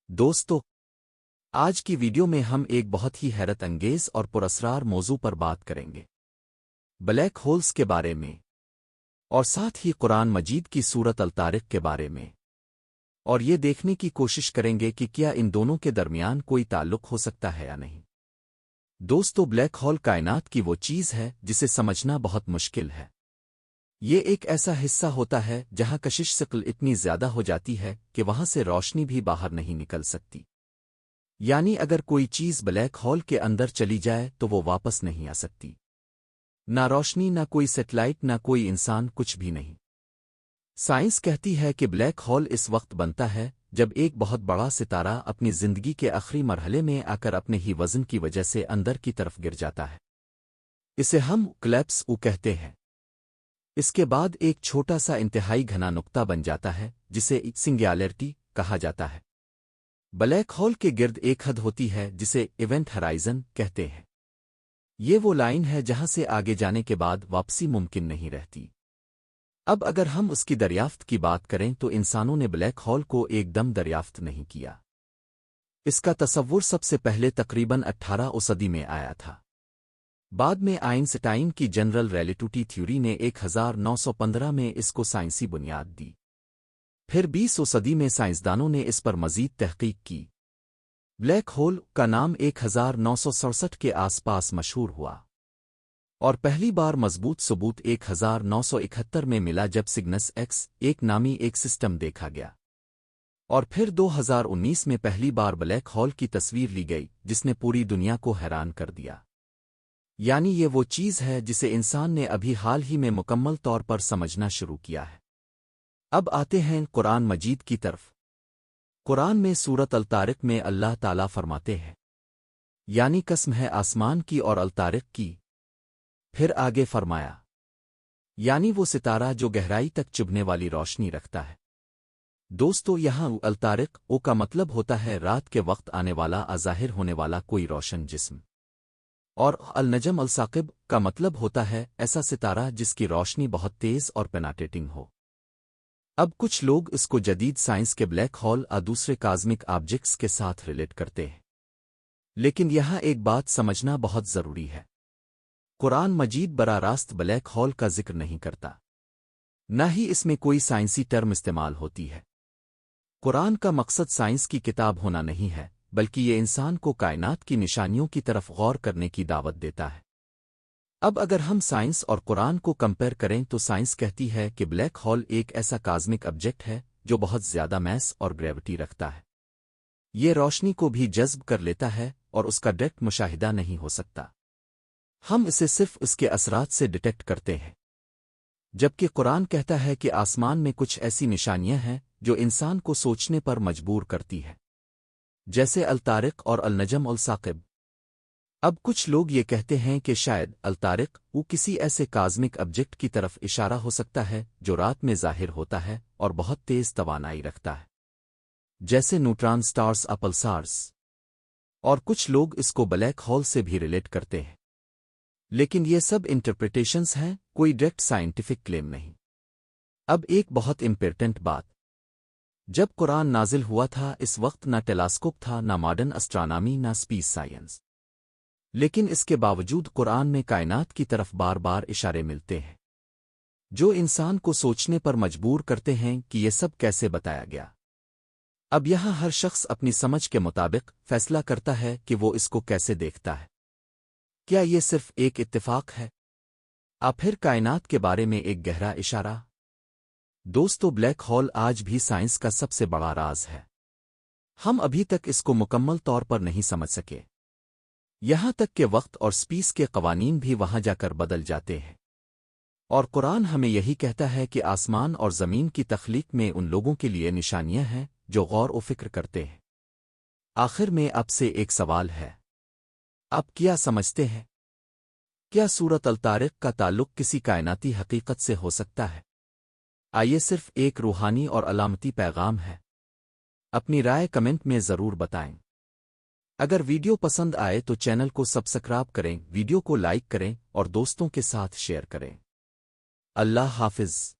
دوستو، آج کی ویڈیو میں ہم ایک بہت ہی حیرت انگیز اور پراسرار موضوع پر بات کریں گے، بلیک ہولز کے بارے میں، اور ساتھ ہی قرآن مجید کی سورت الطارق کے بارے میں، اور یہ دیکھنے کی کوشش کریں گے کہ کیا ان دونوں کے درمیان کوئی تعلق ہو سکتا ہے یا نہیں۔ دوستو، بلیک ہول کائنات کی وہ چیز ہے جسے سمجھنا بہت مشکل ہے۔ یہ ایک ایسا حصہ ہوتا ہے جہاں کشش ثقل اتنی زیادہ ہو جاتی ہے کہ وہاں سے روشنی بھی باہر نہیں نکل سکتی۔ یعنی اگر کوئی چیز بلیک ہول کے اندر چلی جائے تو وہ واپس نہیں آ سکتی، نہ روشنی، نہ کوئی سیٹلائٹ، نہ کوئی انسان، کچھ بھی نہیں۔ سائنس کہتی ہے کہ بلیک ہول اس وقت بنتا ہے جب ایک بہت بڑا ستارہ اپنی زندگی کے آخری مرحلے میں آ کر اپنے ہی وزن کی وجہ سے اندر کی طرف گر جاتا ہے۔ اسے ہم کلیپس کہتے ہیں۔ اس کے بعد ایک چھوٹا سا انتہائی گھنا نقطہ بن جاتا ہے جسے سنگیولرٹی کہا جاتا ہے۔ بلیک ہول کے گرد ایک حد ہوتی ہے جسے ایونٹ ہرائزن کہتے ہیں۔ یہ وہ لائن ہے جہاں سے آگے جانے کے بعد واپسی ممکن نہیں رہتی۔ اب اگر ہم اس کی دریافت کی بات کریں تو انسانوں نے بلیک ہول کو ایک دم دریافت نہیں کیا۔ اس کا تصور سب سے پہلے تقریباً 18 صدی میں آیا تھا۔ بعد میں آئنسٹائن کی جنرل ریلیٹیوٹی تھیوری نے 1915 میں اس کو سائنسی بنیاد دی۔ پھر 20 صدی میں سائنسدانوں نے اس پر مزید تحقیق کی۔ بلیک ہول کا نام 1967 کے آس پاس مشہور ہوا، اور پہلی بار مضبوط ثبوت 1971 میں ملا جب سگنس ایکس ایک نامی ایک سسٹم دیکھا گیا، اور پھر 2019 میں پہلی بار بلیک ہول کی تصویر لی گئی جس نے پوری دنیا کو حیران کر دیا۔ یعنی یہ وہ چیز ہے جسے انسان نے ابھی حال ہی میں مکمل طور پر سمجھنا شروع کیا ہے۔ اب آتے ہیں قرآن مجید کی طرف۔ قرآن میں سورت الطارق میں اللہ تعالیٰ فرماتے ہیں، یعنی قسم ہے آسمان کی اور الطارق کی۔ پھر آگے فرمایا، یعنی وہ ستارہ جو گہرائی تک چبھنے والی روشنی رکھتا ہے۔ دوستو، یہاں الطارق کا مطلب ہوتا ہے رات کے وقت آنے والا، ظاہر ہونے والا کوئی روشن جسم، اور النجم الثاقب کا مطلب ہوتا ہے ایسا ستارہ جس کی روشنی بہت تیز اور پیناٹیٹنگ ہو۔ اب کچھ لوگ اس کو جدید سائنس کے بلیک ہول اور دوسرے کازمک آبجیکٹس کے ساتھ ریلیٹ کرتے ہیں، لیکن یہاں ایک بات سمجھنا بہت ضروری ہے۔ قرآن مجید براہ راست بلیک ہول کا ذکر نہیں کرتا، نہ ہی اس میں کوئی سائنسی ٹرم استعمال ہوتی ہے۔ قرآن کا مقصد سائنس کی کتاب ہونا نہیں ہے، بلکہ یہ انسان کو کائنات کی نشانیوں کی طرف غور کرنے کی دعوت دیتا ہے۔ اب اگر ہم سائنس اور قرآن کو کمپیئر کریں تو سائنس کہتی ہے کہ بلیک ہول ایک ایسا کازمک آبجیکٹ ہے جو بہت زیادہ میس اور گریوٹی رکھتا ہے۔ یہ روشنی کو بھی جذب کر لیتا ہے اور اس کا ڈائریکٹ مشاہدہ نہیں ہو سکتا۔ ہم اسے صرف اس کے اثرات سے ڈیٹیکٹ کرتے ہیں، جبکہ قرآن کہتا ہے کہ آسمان میں کچھ ایسی نشانیاں ہیں جو انسان کو سوچنے پر مجبور کرتی ہے، جیسے الطارق اور النجم الثاقب۔ اب کچھ لوگ یہ کہتے ہیں کہ شاید الطارق کسی ایسے کازمک آبجیکٹ کی طرف اشارہ ہو سکتا ہے جو رات میں ظاہر ہوتا ہے اور بہت تیز توانائی رکھتا ہے، جیسے نیوٹران سٹارز، پلسارز، اور کچھ لوگ اس کو بلیک ہول سے بھی ریلیٹ کرتے ہیں۔ لیکن یہ سب انٹرپریٹیشنز ہیں، کوئی ڈائریکٹ سائنٹیفک کلیم نہیں۔ اب ایک بہت امپورٹنٹ بات، جب قرآن نازل ہوا تھا اس وقت نہ ٹیلاسکوپ تھا، نہ ماڈرن اسٹرانومی، نہ اسپیس سائنس، لیکن اس کے باوجود قرآن میں کائنات کی طرف بار بار اشارے ملتے ہیں جو انسان کو سوچنے پر مجبور کرتے ہیں کہ یہ سب کیسے بتایا گیا۔ اب یہاں ہر شخص اپنی سمجھ کے مطابق فیصلہ کرتا ہے کہ وہ اس کو کیسے دیکھتا ہے۔ کیا یہ صرف ایک اتفاق ہے، پھر کائنات کے بارے میں ایک گہرا اشارہ؟ دوستو، بلیک ہول آج بھی سائنس کا سب سے بڑا راز ہے۔ ہم ابھی تک اس کو مکمل طور پر نہیں سمجھ سکے، یہاں تک کہ وقت اور اسپیس کے قوانین بھی وہاں جا کر بدل جاتے ہیں۔ اور قرآن ہمیں یہی کہتا ہے کہ آسمان اور زمین کی تخلیق میں ان لوگوں کے لیے نشانیاں ہیں جو غور و فکر کرتے ہیں۔ آخر میں اب سے ایک سوال ہے، آپ کیا سمجھتے ہیں؟ کیا سورت الطارق کا تعلق کسی کائناتی حقیقت سے ہو سکتا ہے؟ آئیے صرف ایک روحانی اور علامتی پیغام ہے۔ اپنی رائے کمنٹ میں ضرور بتائیں۔ اگر ویڈیو پسند آئے تو چینل کو سبسکرائب کریں، ویڈیو کو لائک کریں اور دوستوں کے ساتھ شیئر کریں۔ اللہ حافظ۔